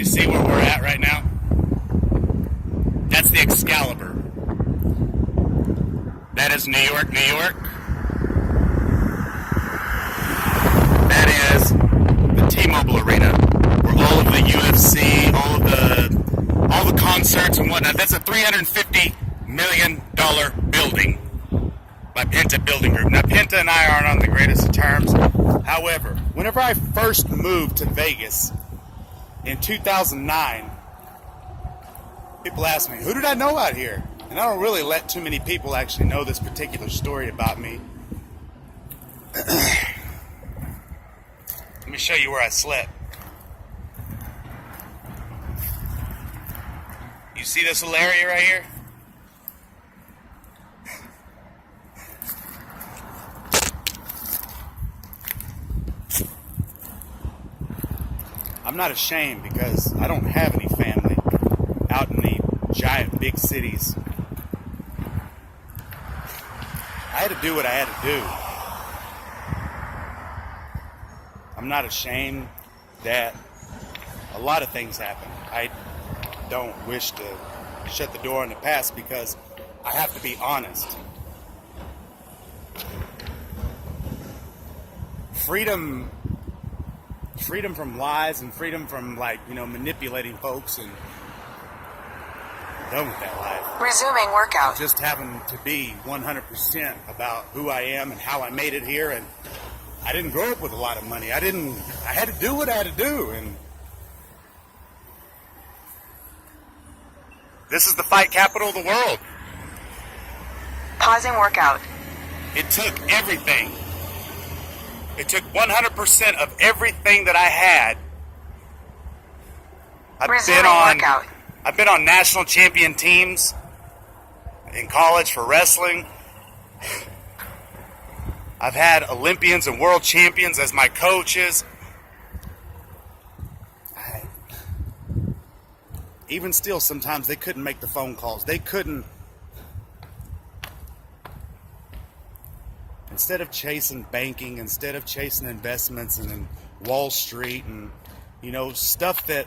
you see where we're at right now? That's the Excalibur. That is New York, New York. That is the T-Mobile Arena, where all of the UFC, all the concerts and whatnot. That's a $350 million building by Penta Building Group. Now, Penta and I aren't on the greatest of terms. However, whenever I first moved to Vegas in 2009, people ask me, who did I know out here? And I don't really let too many people actually know this particular story about me. Let me show you where I slept. You see this little area right here? I'm not ashamed because I don't have any family out in the giant big cities. I had to do what I had to do. I'm not ashamed that a lot of things happen. I don't wish to shut the door on the past because I have to be honest. Freedom from lies and freedom from, manipulating folks, and I'm done with that life. Resuming workout. Just having to be 100% about who I am and how I made it here. And I didn't grow up with a lot of money. I had to do what I had to do. And this is the fight capital of the world. Pausing workout. It took everything. It took 100% of everything that I had. I've been on national champion teams in college for wrestling. I've had Olympians and world champions as my coaches. Even still, sometimes they couldn't make the phone calls. They couldn't. Instead of chasing banking, instead of chasing investments and Wall Street and, stuff that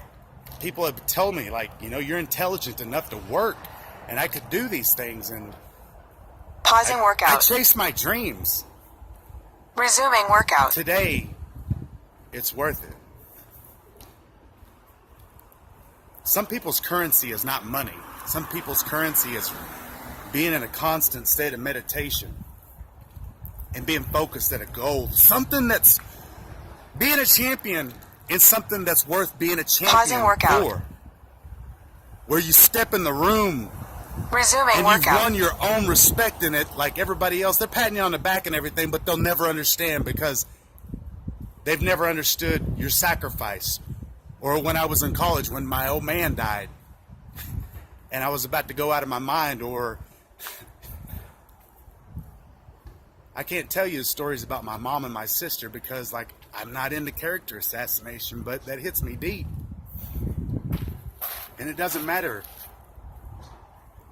people have told me, you're intelligent enough to work and I could do these things. And pausing workout. I chase my dreams. Resuming workout. Today, it's worth it. Some people's currency is not money. Some people's currency is being in a constant state of meditation and being focused at a goal. Something that's being a champion in something that's worth being a champion pausing workout. For. Where you step in the room resuming and workout. You've won your own respect in it like everybody else. They're patting you on the back and everything, but they'll never understand because they've never understood your sacrifice. Or when I was in college, when my old man died and I was about to go out of my mind, or I can't tell you the stories about my mom and my sister because, I'm not into character assassination, but that hits me deep. And it doesn't matter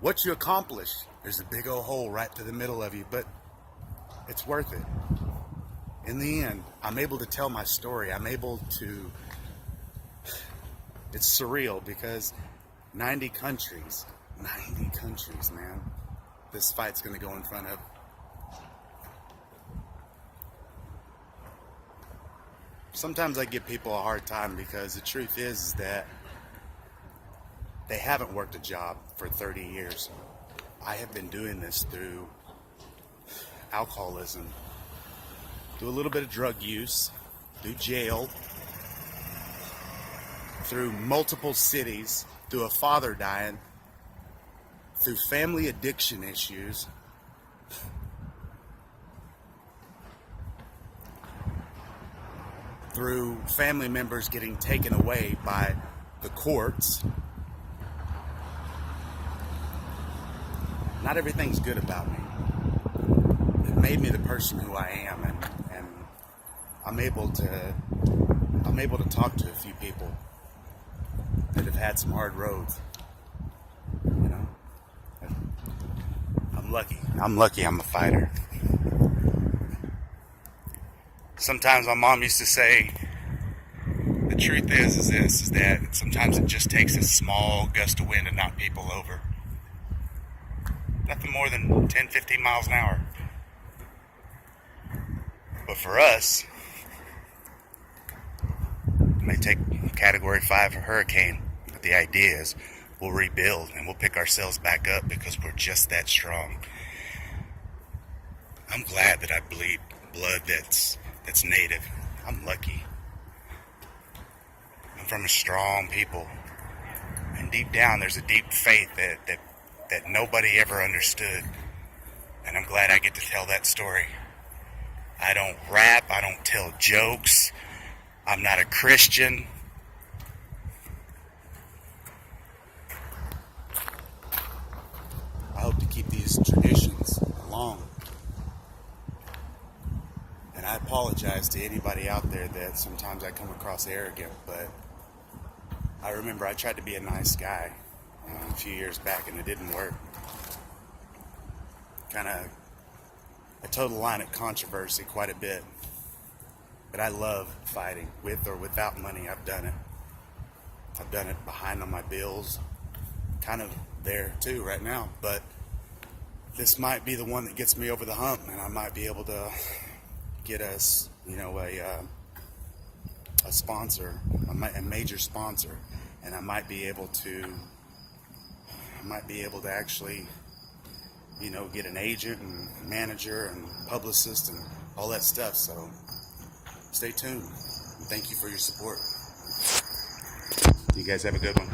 what you accomplish. There's a big old hole right through the middle of you, but it's worth it. In the end, I'm able to tell my story. I'm able to... It's surreal because 90 countries, man, this fight's going to go in front of. Sometimes I give people a hard time because the truth is that they haven't worked a job for 30 years. I have been doing this through alcoholism, through a little bit of drug use, through jail, through multiple cities, through a father dying, through family addiction issues, through family members getting taken away by the courts. Not everything's good about me. It made me the person who I am, and I'm able to talk to a few people that have had some hard roads. I'm lucky I'm a fighter. Sometimes my mom used to say, the truth is this, is that sometimes it just takes a small gust of wind to knock people over. Nothing more than 10, 15 miles an hour. But for us, it may take Category 5 hurricane, but the idea is we'll rebuild and we'll pick ourselves back up because we're just that strong. I'm glad that I bleed blood that's native. I'm lucky. I'm from a strong people. And deep down there's a deep faith that nobody ever understood. And I'm glad I get to tell that story. I don't rap, I don't tell jokes. I'm not a Christian. I hope to keep these traditions along. And I apologize to anybody out there that sometimes I come across arrogant, but I remember I tried to be a nice guy a few years back and it didn't work. I toed the line at controversy quite a bit. But I love fighting, with or without money. I've done it. I've done it behind on my bills. Kind of there too right now. But this might be the one that gets me over the hump, and I might be able to get us, a sponsor, a major sponsor, and I might be able to actually, get an agent and manager and publicist and all that stuff. So stay tuned. And thank you for your support. You guys have a good one.